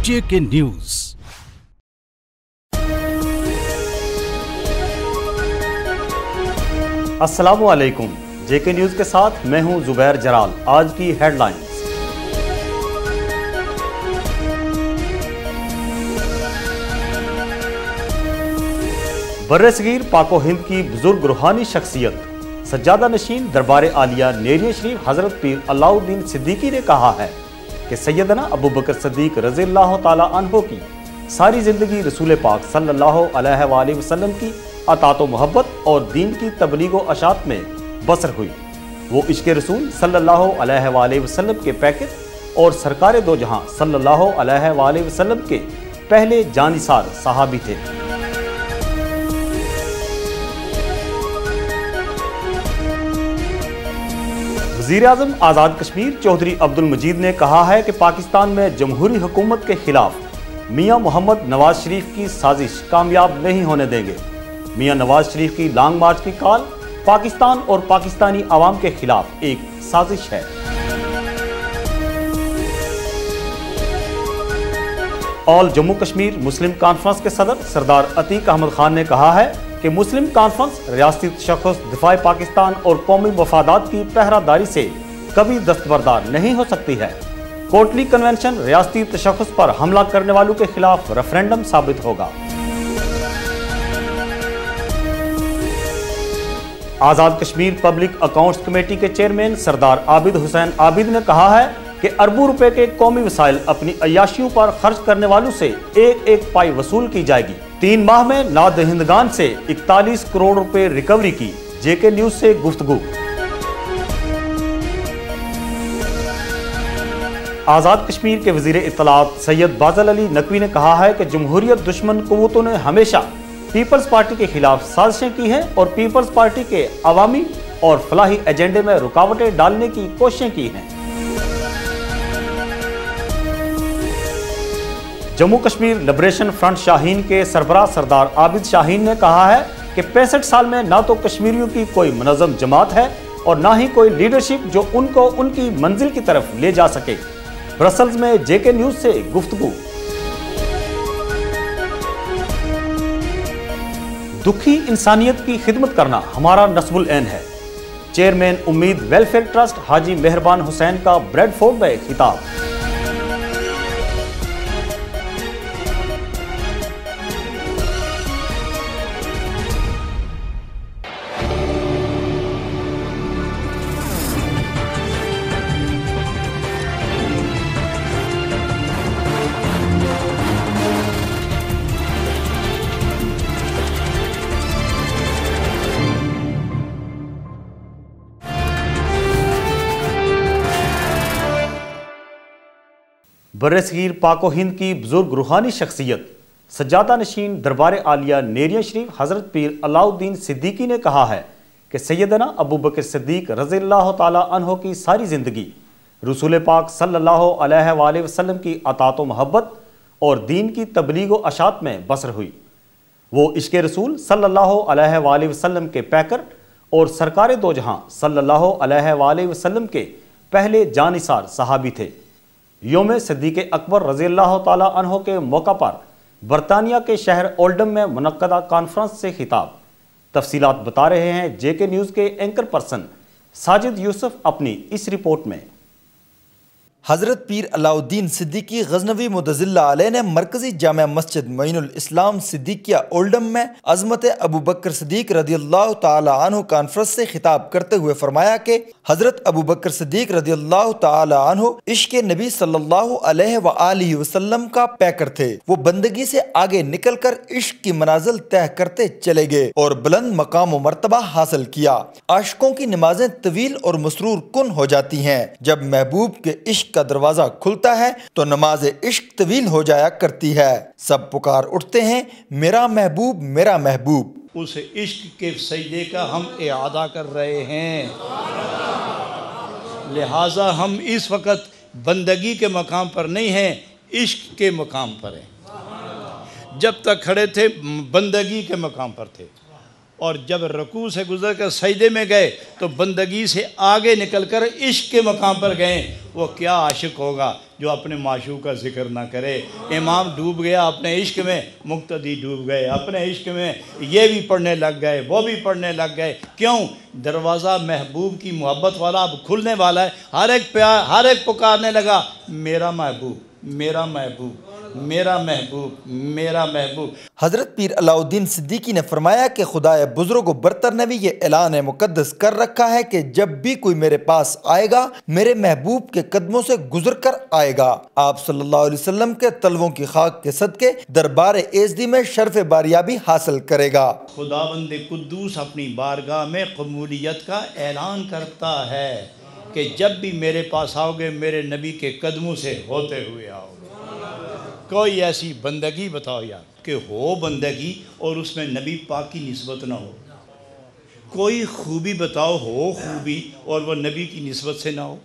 JK news. अस्सलामुअलैकुम, JK news के साथ मैं हूं जुबैर जराल। आज की हेडलाइंस। बर्रे-सगीर पाको हिंद की बुजुर्ग रूहानी शख्सियत सज्जादा नशीन दरबार आलिया नेरिया शरीफ हजरत पीर अलाउद्दीन सिद्दीकी ने कहा है कि सैयदना अबू बकर सिद्दीक रज़ियल्लाहु ताला अन्हो की सारी ज़िंदगी रसूल पाक सल्लल्लाहु अलैहि वसल्लम की अतात व मोहब्बत और दीन की तबलीग व अशात में बसर हुई। वो इश्क़ रसूल सल्लल्लाहु अलैहि वसल्लम के पैकेट और सरकार दो जहां सल्लल्लाहु अलैहि वसल्लम के पहले जानिसार सहाबी थे। वज़ीर-ए-आज़म आज़ाद कश्मीर चौधरी अब्दुल मजीद ने कहा है कि पाकिस्तान में जमहूरी हुकूमत के खिलाफ मियाँ मोहम्मद नवाज शरीफ की साजिश कामयाब नहीं होने देंगे। मियाँ नवाज शरीफ की लॉन्ग मार्च की कॉल पाकिस्तान और पाकिस्तानी अवाम के खिलाफ एक साजिश है। ऑल जम्मू कश्मीर मुस्लिम कॉन्फ्रेंस के सदर सरदार अतीक अहमद खान ने कहा है कि मुस्लिम कॉन्फ्रेंस रियासती तशख़्ख़ुस दिफाए पाकिस्तान और कौमी मफादात की पहरादारी से कभी दस्तबरदार नहीं हो सकती है। कोटली कन्वेंशन रियासती तशख़्ख़ुस पर हमला करने वालों के खिलाफ रेफरेंडम साबित होगा। Azad Kashmir public accounts committee के चेयरमैन सरदार आबिद हुसैन आबिद ने कहा है कि अरबों रुपए के कौमी वसाइल अपनी अय्याशियों पर खर्च करने वालों से एक एक पाई वसूल की जाएगी। 3 माह में नादहिंदगान से 41 करोड़ रुपए रिकवरी की। JK न्यूज से गुफ्तगू। आज़ाद कश्मीर के वज़ीर इत्तलात सैयद बाज़ल अली नकवी ने कहा है कि जमहूरियत दुश्मन क़ुव्वतों ने हमेशा पीपल्स पार्टी के खिलाफ साजिशें की हैं और पीपल्स पार्टी के अवामी और फलाही एजेंडे में रुकावटें डालने की कोशिशें की हैं। जम्मू कश्मीर लिबरेशन फ्रंट शाहीन के सरबराह सरदार आबिद शाहीन ने कहा है कि 65 साल में ना तो कश्मीरियों की कोई मुनज़्ज़म जमात है और ना ही कोई लीडरशिप जो उनको उनकी मंजिल की तरफ ले जा सके। ब्रसल्स में JK न्यूज से गुफ्तगू। दुखी इंसानियत की खिदमत करना हमारा नस्बुल ऐन है। चेयरमैन उम्मीद वेलफेयर ट्रस्ट हाजी मेहरबान हुसैन का ब्रेडफोर्ड में खिताब। बर्रे-सगीर पाको हिंद की बुजुर्ग रूहानी शख्सियत सज्जादा नशीन दरबार आलिया नेरिया शरीफ हजरत पीर अलाउद्दीन सिद्दीकी ने कहा है कि सैयदना अबू बकर सिद्दीक रज़ियल्लाहु ताला अन्हो की सारी ज़िंदगी रसूल पाक सल्लल्लाहु अलैहि वसल्लम की अतात व मोहब्बत और दीन की तबलीग व अशात में बसर हुई। वो इश्क़ रसूल सल्लल्लाहु अलैहि वसल्लम के पैकर और सरकार दो जहां सल्लल्लाहु अलैहि वसल्लम के पहले जानिसार सहाबी थे। योम सिद्दीक़ अकबर रज़ियल्लाहु ताला अन्हो के मौका पर बरतानिया के शहर ओल्डम में मुनक्कदा कॉन्फ्रेंस से खिताब। तफसीलात बता रहे हैं JK न्यूज़ के एंकर पर्सन साजिद यूसुफ अपनी इस रिपोर्ट में। हज़रत पीर अलाउद्दीन सिद्दीकी गज़नवी मुतज़िल्ला अलैह ने मरकज़ी जामिया मस्जिद मोइनुल इस्लाम सिद्दीकिया ओल्डम में अज़मत अबू बकर सिद्दीक रज़ियल्लाहु ताला अन्हु कॉन्फ्रेंस से खिताब करते हुए फरमाया कि हज़रत अबू बकर सिद्दीक रज़ियल्लाहु ताला अन्हु इश्क़ नबी सल्लल्लाहु अलैहि वसल्लम का पैकर थे। वो बंदगी से आगे निकल कर इश्क की मनाजिल तय करते चले गए और बुलंद मकाम व मर्तबा हासिल किया। आशिकों की नमाजें तवील और मसरूर कुन हो जाती हैं। जब महबूब के इश्क का दरवाजा खुलता है तो नमाज इश्क तवील हो जाया करती है। सब पुकार उठते हैं, मेरा महबूब मेरा महबूब। उस इश्क के सजदे का हम इआदा कर रहे हैं। लिहाजा हम इस वक्त बंदगी के मकाम पर नहीं हैं, इश्क के मकाम पर हैं। जब तक खड़े थे बंदगी के मकाम पर थे और जब रकू से गुजर कर सजदे में गए तो बंदगी से आगे निकल कर इश्क के मकाम पर गए। वो क्या आशिक होगा जो अपने माशूक का जिक्र ना करे। इमाम डूब गया अपने इश्क में, मुक्तदी डूब गए अपने इश्क में, ये भी पढ़ने लग गए वो भी पढ़ने लग गए। क्यों? दरवाज़ा महबूब की मोहब्बत वाला अब खुलने वाला है। हर एक प्यार, हर एक पुकारने लगा, मेरा महबूब, मेरा महबूब, मेरा महबूब, मेरा महबूब। हज़रत पीर अलाउद्दीन सिद्दीकी ने फरमाया कि खुदाए बुज़ुर्ग बरतर ने भी ये ऐलान मुक़द्दस कर रखा है कि जब भी कोई मेरे पास आएगा मेरे महबूब के कदमों से गुजर कर आएगा। आप सल्लल्लाहु अलैहि वसल्लम के तलवों की खाक के सदके दरबार एज़दी में शर्फ बारियाबी हासिल करेगा। खुदावंद कुद्दूस अपनी बारगाह में कबूलियत का ऐलान करता है कि जब भी मेरे पास आओगे मेरे नबी के कदमों से होते हुए आओगे। कोई ऐसी बंदगी बताओ यार कि हो बंदगी और उसमें नबी पाक की निस्बत ना हो। कोई खूबी बताओ हो खूबी और वह नबी की निस्बत से ना हो।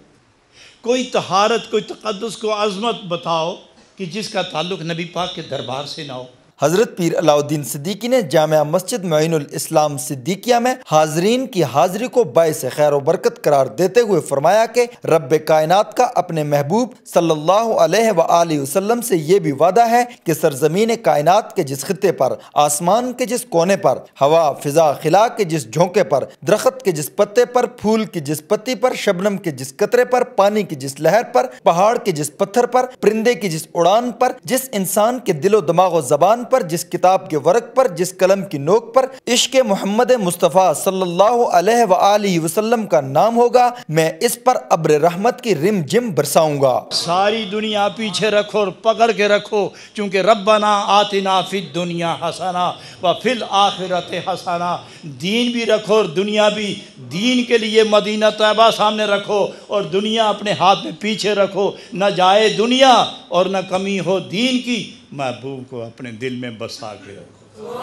कोई तहारत, कोई तक़द्दुस, को अज़मत बताओ कि जिसका ताल्लुक़ नबी पाक के दरबार से ना हो। हज़रत पीर अलाउद्दीन सिद्दीकी ने जामिया मस्जिद मुइनुल इस्लाम सिद्दीकिया में हाज़रीन की हाज़री को बाइस खैर व बरकत करार देते हुए फरमाया कि रब्बे कायनात का अपने महबूब सल्लल्लाहु अलैहि वसल्लम से ये भी वादा है कि सरज़मीन कायनात के जिस खित्ते पर, आसमान के जिस कोने पर, हवा फिजा खिला के जिस झोंके पर, दरख्त के जिस पत्ते पर, फूल की जिस पत्ती पर, शबनम के जिस कतरे पर, पानी की जिस लहर पर, पहाड़ के जिस पत्थर पर, परिंदे की जिस उड़ान पर, जिस इंसान के दिलो दिमाग व ज़बान पर, जिस किताब के वर्क पर, जिस कलम की नोक पर इश्क मोहम्मद मुस्तफ़ा सल्लल्लाहु अलैहि वसल्लम का नाम होगा, मैं इस पर अब्र रहमत की रिम जिम बरसाऊंगा। सारी दुनिया पीछे रखो और पकड़ के रखो, क्योंकि रब्बना आतिना फिद दुनिया हसना व फिल आखिरत हसना। दीन भी रखो और दुनिया भी। दीन के लिए मदीना तैयबा सामने रखो और दुनिया अपने हाथ में पीछे रखो। न जाए दुनिया और न कमी हो दीन की, महबूब को अपने दिल में बसा के रखो।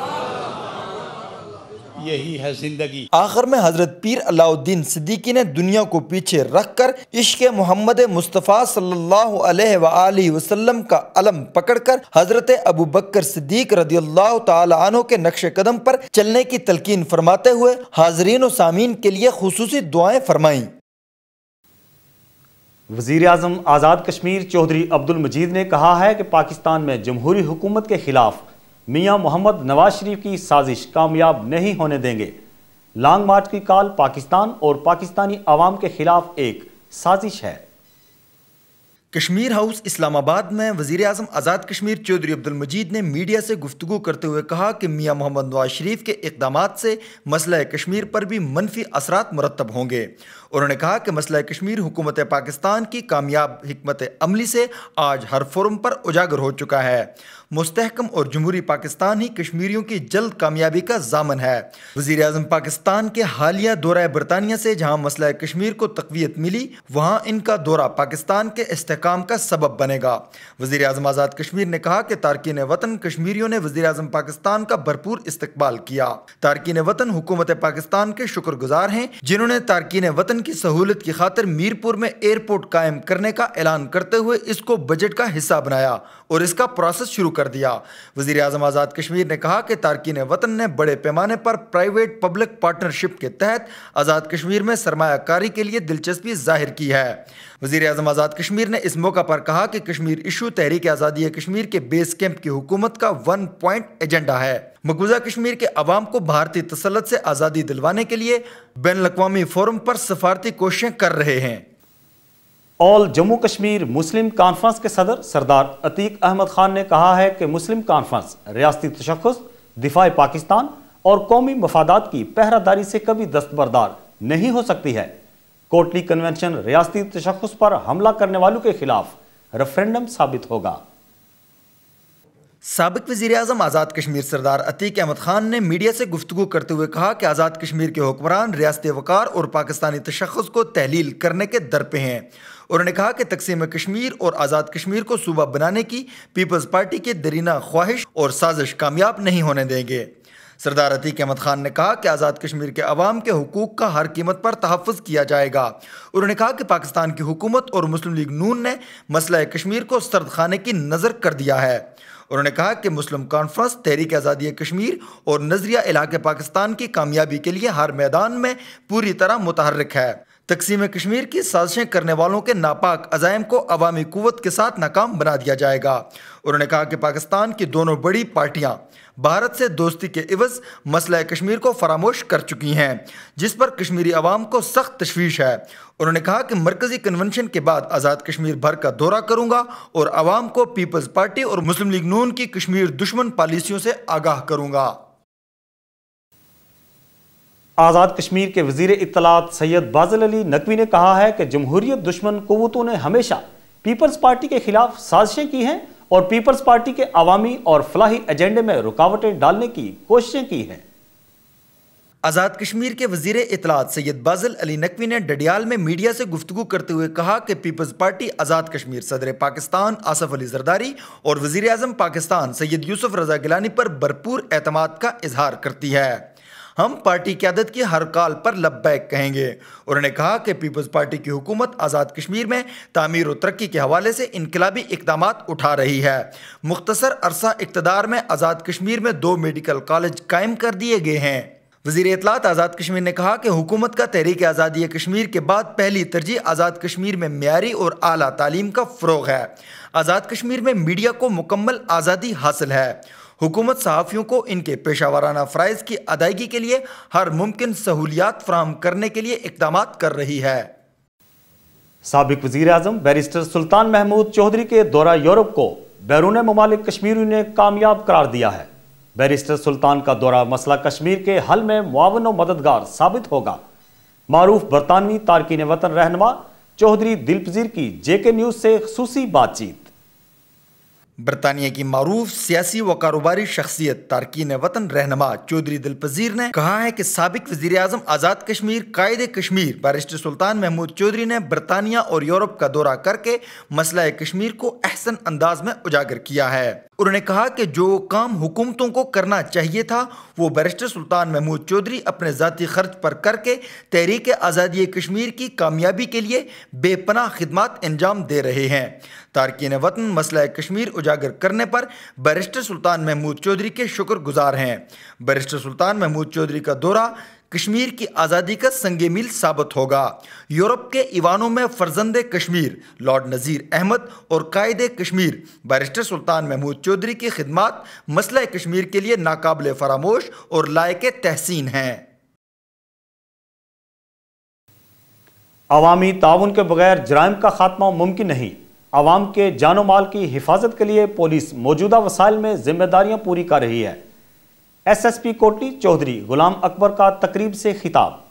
यही है जिंदगी। आखिर में हज़रत पीर अलाउद्दीन सिद्दीकी ने दुनिया को पीछे रखकर इश्क मोहम्मद मुस्तफ़ा सल्लल्लाहु अलैहि वसल्लम का अलम पकड़कर हज़रत अबू बकर सिद्दीक रदियल्लाहु ताला अन्हु के नक्श कदम पर चलने की तलकीन फरमाते हुए हाज़रीन व सामीन के लिए खुसूसी दुआएं फरमाईं। वज़ीर आज़म आज़ाद कश्मीर चौधरी अब्दुल मजीद ने कहा है कि पाकिस्तान में जमहूरी हुकूमत के खिलाफ मियाँ मोहम्मद नवाज शरीफ की साजिश कामयाब नहीं होने देंगे। लॉन्ग मार्च की कॉल पाकिस्तान और पाकिस्तानी अवाम के खिलाफ एक साजिश है। कश्मीर हाउस इस्लामाबाद में वज़ीर आज़म आज़ाद कश्मीर चौधरी अब्दुल मजीद ने मीडिया से गुफ्तगू करते हुए कहा कि मियाँ मोहम्मद नवाज शरीफ के इक़दामात से मसला कश्मीर पर भी मनफी असरात मुरतब होंगे। उन्होंने कहा कि मसला कश्मीर हुकूमत पाकिस्तान की कामयाब हिकमत अमली से आज हर फोरम पर उजागर हो चुका है। मुस्तहकम और जमहूरी पाकिस्तान ही कश्मीरियों की जल्द कामयाबी का ज़ामन है। वज़ीर आज़म पाकिस्तान के हालिया दौरा बरतानिया से जहाँ मसला कश्मीर को तक़वियत मिली, वहाँ इनका दौरा पाकिस्तान के इस्तेहकाम का सबब बनेगा। वज़ीर आज़म आज़ाद कश्मीर ने कहा कि तारकीन वतन कश्मीरियों ने वज़ीर आज़म पाकिस्तान का भरपूर इस्तकबाल किया। तारकीन वतन हुकूमत पाकिस्तान के शुक्रगुजार हैं, जिन्होंने तारकीन वतन की सहूलत की खातिर मीरपुर में एयरपोर्ट कायम करने का ऐलान करते हुए इसको बजट का हिस्सा बनाया और इसका प्रोसेस शुरू कर दिया। वज़ीर आज़म आज़ाद कश्मीर ने कहा कि तारकीन वतन ने बड़े पैमाने पर प्राइवेट पब्लिक पार्टनरशिप के तहत आज़ाद कश्मीर में सरमायाकारी के लिए दिलचस्पी जाहिर की है। वज़ीर आज़म आज़ाद कश्मीर ने इस मौका पर कहा कि कश्मीर इशू तहरीक आज़ादी कश्मीर के बेस कैंप की हुकूमत का 1 पॉइंट एजेंडा है। मकबूजा कश्मीर के अवाम को भारतीय तसल्लुत से आज़ादी दिलवाने के लिए बैनुल-अक़वामी फोरम पर सफारती कोशिशें कर रहे हैं। ऑल जम्मू कश्मीर मुस्लिम कॉन्फ्रेंस के सदर सरदार अतीक अहमद खान ने कहा है कि मुस्लिम कॉन्फ्रेंस रियासती तशख़्ख़ुस, दिफाए पाकिस्तान और कौमी मफादात की पहरादारी से कभी दस्तबरदार नहीं हो सकती है। कोटली कन्वेंशन रियासती तशख़्ख़ुस पर हमला करने वालों के खिलाफ रेफरेंडम साबित होगा। साबिक़ वज़ीर आज़म आज़ाद कश्मीर सरदार अतीक अहमद खान ने मीडिया से गुफ्तगू करते हुए कहा कि आज़ाद कश्मीर के हुक्मरान रियासती वक़ार और पाकिस्तानी तशख़्ख़ुस को तहलील करने के दर पे हैं। उन्होंने कहा कि तक़सीम कश्मीर और आज़ाद कश्मीर को सूबा बनाने की पीपल्स पार्टी की दरीना ख्वाहिश और साजिश कामयाब नहीं होने देंगे। सरदार अतीक अहमद खान ने कहा कि आज़ाद कश्मीर के अवाम के हुकूक का हर कीमत पर तहफ़्फ़ुज़ किया जाएगा। उन्होंने कहा कि पाकिस्तान की हुकूमत और मुस्लिम लीग नून ने मसला कश्मीर को सर्द खाने की नज़र कर दिया है। उन्होंने कहा कि मुस्लिम कॉन्फ्रेंस तहरीक आज़ादी कश्मीर और नज़रिया इलाक़े पाकिस्तान की कामयाबी के लिए हर मैदान में पूरी तरह मुतहर्रिक है। تقسیم کشمیر کی سازشیں کرنے والوں کے ناپاک عزائم کو عوامی قوت کے ساتھ ناکام بنا دیا جائے گا۔ انہوں نے کہا کہ پاکستان کی دونوں بڑی پارٹیاں بھارت سے دوستی کے عوض مسئلہ کشمیر کو فراموش کر چکی ہیں، جس پر کشمیری عوام کو سخت تشویش ہے۔ انہوں نے کہا کہ مرکزی کنونشن کے بعد آزاد کشمیر بھر کا دورہ کروں گا اور عوام کو پیپلز پارٹی اور مسلم لیگ نون کی کشمیر دشمن پالیسیوں سے آگاہ کروں گا۔ آزاد کشمیر کے وزیر اطلاعات سید بازل علی نقوی نے کہا ہے کہ جمہوریت دشمن قوتوں نے ہمیشہ پیپلز پارٹی کے خلاف سازشیں کی ہیں اور پیپلز پارٹی کے عوامی اور فلاحی ایجنڈے میں رکاوٹیں ڈالنے کی کوششیں کی ہیں۔ آزاد کشمیر کے وزیر اطلاعات سید بازل علی نقوی نے ڈڈیال میں میڈیا سے گفتگو کرتے ہوئے کہا کہ پیپلز پارٹی آزاد کشمیر صدر پاکستان آصف علی زرداری اور وزیر اعظم پاکستان سید یوسف رضا گیلانی پر بھرپور اعتماد کا اظہار کرتی ہے۔ ہم پارٹی قیادت کی ہر کال پر لبیک کہیں گے۔ انہوں نے کہا کہ پیپلز پارٹی کی حکومت آزاد کشمیر میں تعمیر و ترقی کے حوالے سے انقلابی اقدامات اٹھا رہی ہے۔ مختصر عرصہ اقتدار میں آزاد کشمیر میں 2 میڈیکل کالج قائم کر دیے گئے ہیں۔ وزیر اطلاعات آزاد کشمیر نے کہا کہ حکومت کا تحریک آزادی کشمیر کے بعد پہلی ترجیح آزاد کشمیر میں معیاری اور اعلیٰ تعلیم کا فروغ ہے۔ آزاد کشمیر میں میڈیا کو مکمل آزادی حاصل ہے۔ حکومت صحافیوں کو ان کے پیشہ ورانہ فرائض کی ادائیگی کے لیے ہر ممکن سہولیات فراہم کرنے کے لیے اقدامات کر رہی ہے۔ سابق وزیر اعظم بیرسٹر سلطان محمود چودھری کے دورہ یورپ کو بیرون ممالک کشمیریوں نے کامیاب قرار دیا ہے۔ بیرسٹر سلطان کا دورہ مسئلہ کشمیر کے حل میں معاون و مددگار ثابت ہوگا۔ معروف برطانوی تارکین وطن رہنما چودھری دلپذیر کی JK نیوز سے خصوصی بات چیت۔ برطانیہ کی معروف سیاسی و کاروباری شخصیت تارکین وطن رہنما چودھری دلپذیر نے کہا ہے کہ سابق وزیر اعظم آزاد کشمیر قائد کشمیر بیرسٹر سلطان محمود چودھری نے برطانیہ اور یورپ کا دورہ کر کے مسئلہ کشمیر کو احسن انداز میں اجاگر کیا ہے۔ انہوں نے کہا کہ جو کام حکومتوں کو کرنا چاہیے تھا وہ بیرسٹر سلطان محمود چودھری اپنے ذاتی خرچ پر کر کے تحریک آزادی کشمیر کی کامیابی کے لیے بے پناہ خدمات انجام دے رہے ہیں۔ تارکین وطن مسئلہ کشمیر اجاگر کرنے پر بیرسٹر سلطان محمود چودھری کے شکر گزار ہیں۔ بیرسٹر سلطان محمود چودھری کا دورہ کشمیر کی آزادی کا سنگ میل ثابت ہوگا۔ یورپ کے ایوانوں میں فرزند کشمیر لارڈ نذیر احمد اور قائد کشمیر بیرسٹر سلطان محمود چودھری کی خدمات مسئلہ کشمیر کے لیے ناقابل فراموش اور لائق تحسین ہیں۔ عوامی تعاون کے بغیر جرائم کا خاتمہ ممکن نہیں۔ عوام کے جان و مال کی حفاظت کے لیے پولیس موجودہ وسائل میں ذمہ داریاں پوری کر رہی ہے۔ SSP کوٹلی چودھری غلام اکبر کا تقریب سے خطاب۔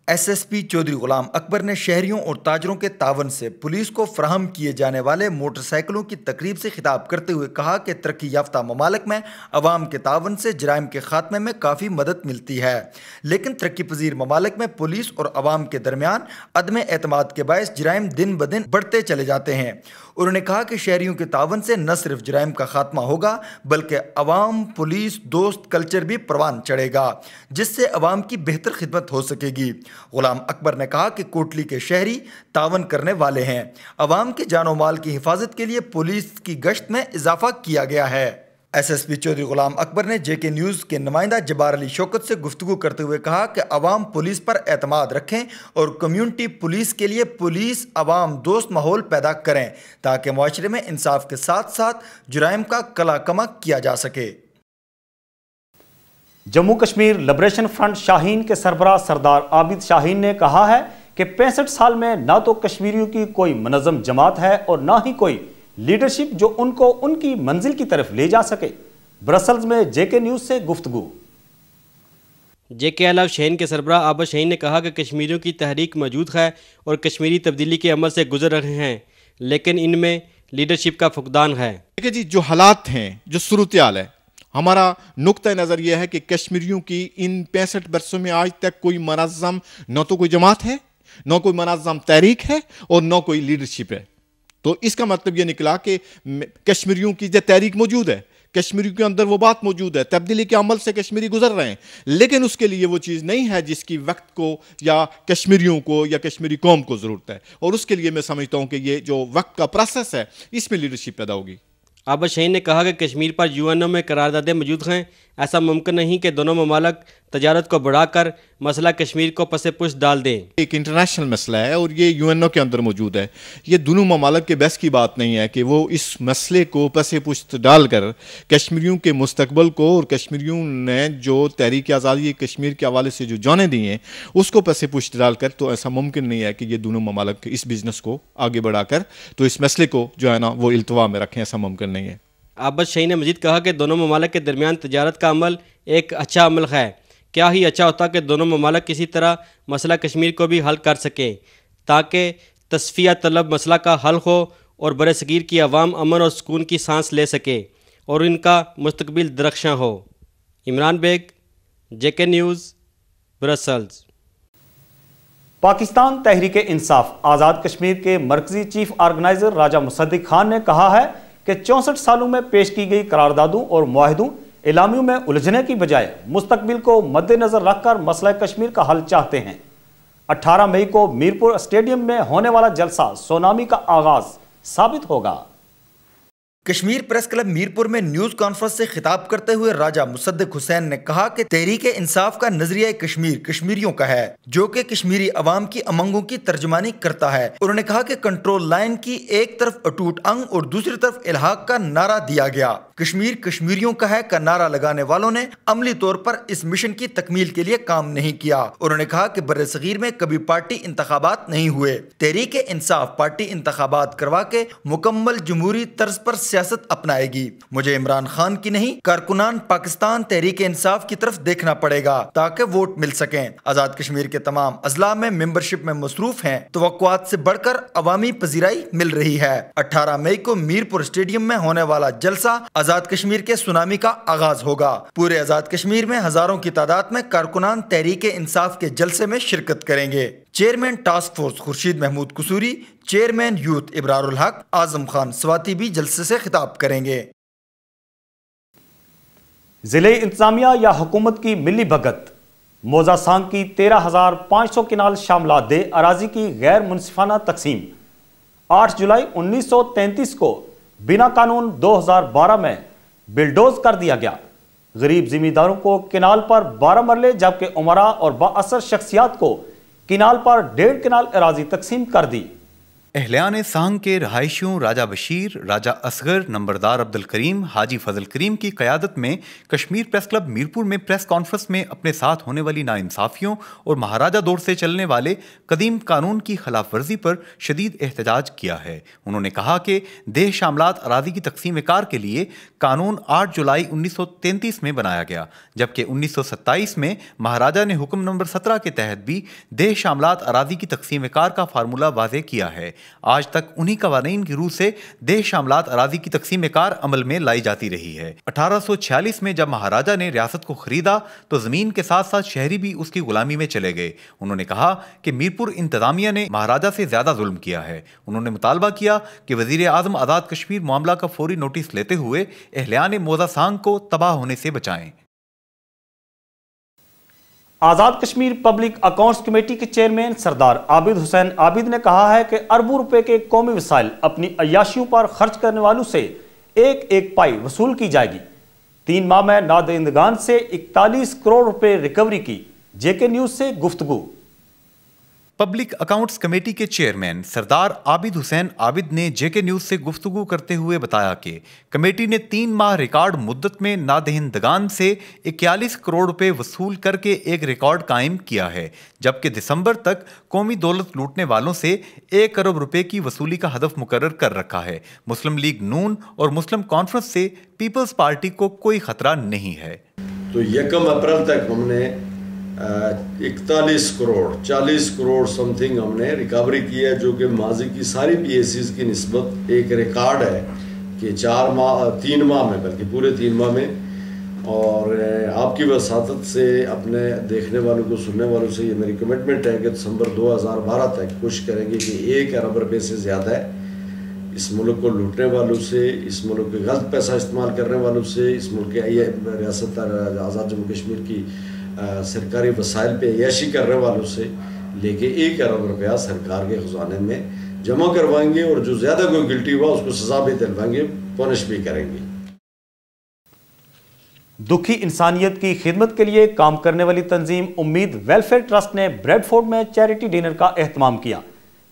SSP چودھری غلام اکبر نے شہریوں اور تاجروں کے تعاون سے پولیس کو فراہم کیے جانے والے موٹر سائیکلوں کی تقریب سے خطاب کرتے ہوئے کہا کہ ترقی یافتہ ممالک میں عوام کے تعاون سے جرائم کے خاتمے میں کافی مدد ملتی ہے، لیکن ترقی پذیر ممالک میں پولیس اور عوام کے درمیان عدم اعتماد کے باعث جرائم دن بدن بڑھتے چلے جاتے ہیں۔ انہوں نے کہا کہ شہریوں کے تعاون سے نہ صرف جرائم کا خاتمہ ہوگا بلکہ عوام پولیس دوست کلچر بھی پروان چڑھے گا، جس سے عوام کی بہتر خدمت ہو سکے گی۔ غلام اکبر نے کہا کہ کوٹلی کے شہری تعاون کرنے والے ہیں۔ عوام کے جان و مال کی حفاظت کے لیے پولیس کی گشت میں اضافہ کیا گیا ہے۔ SSP چودھری غلام اکبر نے JK نیوز کے نمائندہ جبار علی شوکت سے گفتگو کرتے ہوئے کہا کہ عوام پولیس پر اعتماد رکھیں اور کمیونٹی پولیس کے لیے پولیس عوام دوست ماحول پیدا کریں تاکہ معاشرے میں انصاف کے ساتھ ساتھ جرائم کا کلا کما کیا جا سکے۔ جموں کشمیر لبریشن فرنٹ شاہین کے سربراہ سردار عابد شاہین نے کہا ہے کہ 65 سال میں نہ تو کشمیریوں کی کوئی منظم جماعت ہے اور نہ ہی کوئی لیڈرشپ جو ان کو ان کی منزل کی طرف لے جا سکے۔ برسلز میں JK نیوز سے گفتگو۔ JK علاوہ شاہین کے سربراہ عابد شاہین نے کہا کہ کشمیریوں کی تحریک موجود ہے اور کشمیری تبدیلی کے عمل سے گزر رہے ہیں، لیکن ان میں لیڈرشپ کا فقدان ہے۔ دیکھیں جی، جو حالات ہیں، جو صورتحال ہے، ہمارا نقطہ نظر یہ ہے کہ کشمیریوں کی ان 65 برسوں میں آج تک کوئی منظم نہ تو کوئی جماعت ہے، نہ کوئی منظم تحریک ہے اور نہ کوئی لیڈرشپ ہے۔ تو اس کا مطلب یہ نکلا کہ کشمیریوں کی جو تحریک موجود ہے، کشمیریوں کے اندر وہ بات موجود ہے، تبدیلی کے عمل سے کشمیری گزر رہے ہیں، لیکن اس کے لیے وہ چیز نہیں ہے جس کی وقت کو یا کشمیریوں کو یا کشمیری قوم کو ضرورت ہے، اور اس کے لیے میں سمجھتا ہوں کہ یہ جو وقت کا پروسیس ہے اس میں لیڈرشپ پیدا ہوگی۔ عابد شاہین نے کہا کہ کشمیر پر UNO میں قراردادیں موجود ہیں، ایسا ممکن نہیں کہ دونوں ممالک تجارت کو بڑھا کر مسئلہ کشمیر کو پس پش ڈال دیں۔ ایک انٹرنیشنل مسئلہ ہے اور یہ UNO کے اندر موجود ہے۔ یہ دونوں ممالک کے بحث کی بات نہیں ہے کہ وہ اس مسئلے کو پس پشت ڈال کر کشمیریوں کے مستقبل کو اور کشمیریوں نے جو تحریک آزادی کشمیر کے حوالے سے جو جانیں دی ہیں اس کو پس پشت ڈال کر، تو ایسا ممکن نہیں ہے کہ یہ دونوں ممالک اس بزنس کو آگے بڑھا کر تو اس مسئلے کو جو ہے نا وہ التوا میں رکھیں، ایسا ممکن نہیں ہے۔ عابد شاہین نے مزید کہا کہ دونوں ممالک کے درمیان تجارت کا عمل ایک اچھا عمل ہے۔ کیا ہی اچھا ہوتا کہ دونوں ممالک کسی طرح مسئلہ کشمیر کو بھی حل کر سکیں تاکہ تصفیہ طلب مسئلہ کا حل ہو اور بر صغیر کی عوام امن اور سکون کی سانس لے سکے اور ان کا مستقبل درخشاں ہو۔ Imran Baig, JK news, Brussels. Pakistan Tehreek Insaf Azad Kashmir کے مرکزی چیف آرگنائزر راجہ مصدق خان نے کہا ہے کہ 64 سالوں میں پیش کی گئی قراردادوں اور معاہدوں اعلامیوں میں الجھنے کی بجائے مستقبل کو مد نظر رکھ کر مسئلہ کشمیر کا حل چاہتے ہیں۔ 18 مئی کو میرپور اسٹیڈیم میں ہونے والا جلسہ سونامی کا آغاز ثابت ہوگا۔ کشمیر پریس کلب میرپور میں نیوز کانفرنس سے خطاب کرتے ہوئے راجہ مصدق حسین نے کہا کہ تحریک انصاف کا نظریہ کشمیر کشمیریوں کا ہے جو کہ کشمیری عوام کی امنگوں کی ترجمانی کرتا ہے۔ انہوں نے کہا کہ کنٹرول لائن کی ایک طرف اٹوٹ انگ اور دوسری طرف الحاق کا نعرہ دیا گیا۔ کشمیر کشمیریوں کا ہے کا نعرہ لگانے والوں نے عملی طور پر اس مشن کی تکمیل کے لیے کام نہیں کیا۔ انہوں نے کہا کہ بر صغیر میں کبھی پارٹی انتخابات نہیں ہوئے۔ تحریک انصاف پارٹی انتخابات کروا کے مکمل جمہوری طرز پر سیاست اپنائے گی۔ مجھے عمران خان کی نہیں، کارکنان پاکستان تحریک انصاف کی طرف دیکھنا پڑے گا تاکہ ووٹ مل سکیں۔ آزاد کشمیر کے تمام اضلاع میں ممبرشپ میں مصروف ہیں۔ توقعات سے بڑھ کر عوامی پذیرائی مل رہی ہے۔ 18 مئی کو میرپور اسٹیڈیم میں ہونے والا جلسہ آزاد کشمیر کے سونامی کا آغاز ہوگا۔ پورے آزاد کشمیر میں ہزاروں کی تعداد میں کارکنان تحریک انصاف کے جلسے میں شرکت کریں گے۔ Chairman task force Khurshid Mahmood Kasuri, chairman youth Abrar ul Haq Azam Khan Swati بھی جلسے سے خطاب کریں گے۔ ضلع انتظامیہ یا حکومت کی ملی بھگت موزہ سانگ کی 13,500 کنال شاملات دہ اراضی کی غیر منصفانہ تقسیم 8 جولائی 1933 کو بنا قانون 2012 میں بلڈوز کر دیا گیا۔ غریب زمینداروں کو کنال پر 12 مرلے جبکہ امراء اور بااثر شخصیات کو کنال پر 1.5 کنال اراضی تقسیم کر دی۔ اہلیان سانگ کے رہائشیوں راجہ بشیر، راجہ اصغر، نمبردار عبد الکریم، حاجی فضل کریم کی قیادت میں کشمیر پریس کلب میرپور میں پریس کانفرنس میں اپنے ساتھ ہونے والی ناانصافیوں اور مہاراجہ دور سے چلنے والے قدیم قانون کی خلاف ورزی پر شدید احتجاج کیا ہے۔ انہوں نے کہا کہ دیہ شاملات اراضی کی تقسیم کار کے لیے قانون 8 جولائی 1933 میں بنایا گیا، جبکہ 1927 میں مہاراجہ نے حکم نمبر 17 کے تحت بھی دیہ شاملات اراضی کی تقسیم کار کا فارمولہ واضح کیا ہے۔ آج تک انہی قوانین کی روح سے دیہ شاملات اراضی کی تقسیم کار عمل میں لائی جاتی رہی ہے۔ 1846 میں جب مہاراجہ نے ریاست کو خریدا تو زمین کے ساتھ ساتھ شہری بھی اس کی غلامی میں چلے گئے۔ انہوں نے کہا کہ میرپور انتظامیہ نے مہاراجہ سے زیادہ ظلم کیا ہے۔ انہوں نے مطالبہ کیا کہ وزیر اعظم آزاد کشمیر معاملہ کا فوری نوٹس لیتے ہوئے اہلیان موزہ سانگ کو تباہ ہونے سے بچائیں۔ Azad Kashmir public accounts committee کے چیئرمین سردار عابد حسین عابد نے کہا ہے کہ اربوں روپے کے قومی وسائل اپنی عیاشیوں پر خرچ کرنے والوں سے ایک ایک پائی وصول کی جائے گی۔ 3 ماہ میں نادہندگان سے 41 کروڑ روپے ریکوری کی۔ JK نیوز سے گفتگو۔ پبلک اکاؤنٹس کمیٹی کے چیئرمین سردار عابد حسین عابد نے JK نیوز سے گفتگو کرتے ہوئے بتایا کہ کمیٹی نے 3 ماہ ریکارڈ مدت میں نادہندگان سے 41 کروڑ روپے وصول کر کے ایک ریکارڈ قائم کیا ہے، جبکہ دسمبر تک قومی دولت لوٹنے والوں سے 1 ارب روپے کی وصولی کا ہدف مقرر کر رکھا ہے۔ مسلم لیگ نون اور مسلم کانفرنس سے پیپلز پارٹی کو کوئی خطرہ نہیں ہے۔ تو 1 اپریل تک ہم نے 41 کروڑ 40 کروڑ سم تھنگ ہم نے ریکوری کی ہے، جو کہ ماضی کی ساری پی ایس سیز کی نسبت ایک ریکارڈ ہے کہ 3 ماہ میں، بلکہ پورے 3 ماہ میں۔ اور آپ کی وساطت سے اپنے دیکھنے والوں کو، سننے والوں سے یہ میری کمٹمنٹ ہے کہ دسمبر 2012 تک کوشش کریں گے کہ 1 ارب روپے سے زیادہ ہے اس ملک کو لوٹنے والوں سے، اس ملک کے غلط پیسہ استعمال کرنے والوں سے، اس ملک کے ریاست آزاد جموں کشمیر کی سرکاری وسائل پہ عیاشی کرنے والوں سے لے کے 1 ارب روپیہ سرکار کے خزانے میں جمع کروائیں گے، اور جو زیادہ کوئی گلٹی ہوا اس کو سزا بھی دلوائیں گے، پونش بھی کریں گے۔ दुखी इंसानियत की खिदमत के लिए काम करने वाली तंजीम उम्मीद वेलफेयर ट्रस्ट ने ब्रेडफोर्ड में चैरिटी डिनर का एहतमाम किया,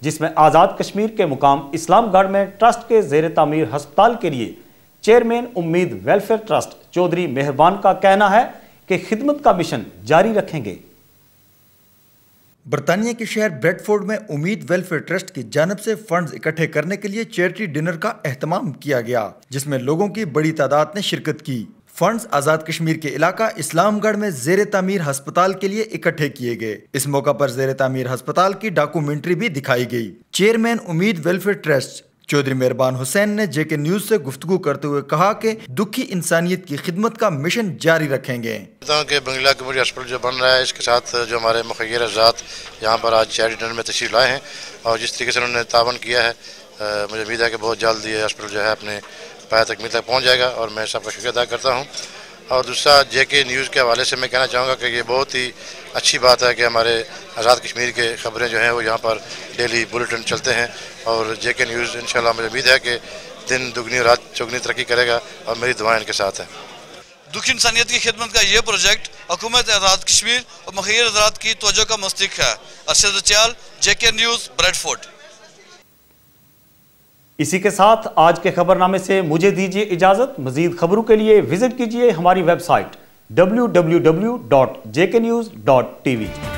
जिसमें आज़ाद कश्मीर के मुकाम इस्लामगढ़ में ट्रस्ट के ज़ेर तामीर हस्पताल के लिए चेयरमैन उम्मीद वेलफेयर ट्रस्ट चौधरी मेहरबान का कहना है कि खिदमत का मिशन जारी रखेंगे। बरतानिया के शहर ब्रेडफोर्ड में उम्मीद वेलफेयर ट्रस्ट की जानिब से फंड्स इकट्ठे करने के लिए चैरिटी डिनर का एहतमाम किया गया, जिसमें लोगों की बड़ी तादाद ने शिरकत की। फंड्स आज़ाद कश्मीर के इलाका इस्लामगढ़ में ज़ेर तामीर हस्पताल के लिए इकट्ठे किए गए। इस मौका पर ज़ेर तामीर हस्पताल की डॉक्यूमेंट्री भी दिखाई गई। चेयरमैन उम्मीद वेलफेयर ट्रस्ट चौधरी मेहरबान हुसैन ने जेके न्यूज से गुफ्तगू करते हुए कहा कि दुखी इंसानियत की खिदमत का मिशन जारी रखेंगे। बंगला कम्युनिटी हॉस्पिटल जो बन रहा है, इसके साथ जो हमारे मुखिर हज़रात यहाँ पर आज चैरिटी डिनर में तशरीफ लाए हैं और जिस तरीके से उन्होंने तावन किया है, मुझे उम्मीद है कि बहुत जल्द ये हॉस्पिटल जो है अपने पाया तकमील तक पहुँच जाएगा और मैं सबका शुक्रिया अदा करता हूँ। और दूसरा जेके न्यूज़ के हवाले से मैं कहना चाहूँगा कि ये बहुत ही अच्छी बात है कि हमारे आज़ाद कश्मीर के ख़बरें जो हैं वो यहाँ पर डेली बुलेटिन चलते हैं और जेके न्यूज़ इंशाल्लाह मुझे उम्मीद है कि दिन दुगनी और रात चौगनी तरक्की करेगा और मेरी दुआएं इनके साथ हैं। दुखी इंसानियत की खिदमत का ये प्रोजेक्ट हुकूमत आज़ाद कश्मीर और मुखिर हज़रात की तवज्जो का मुस्तहिक़ है। अरशद चयाल, जेके न्यूज़, ब्रेडफोर्ड। इसी के साथ आज के खबरनामे से मुझे दीजिए इजाजत। मजीद खबरों के लिए विजिट कीजिए हमारी वेबसाइट www.jknews.tv।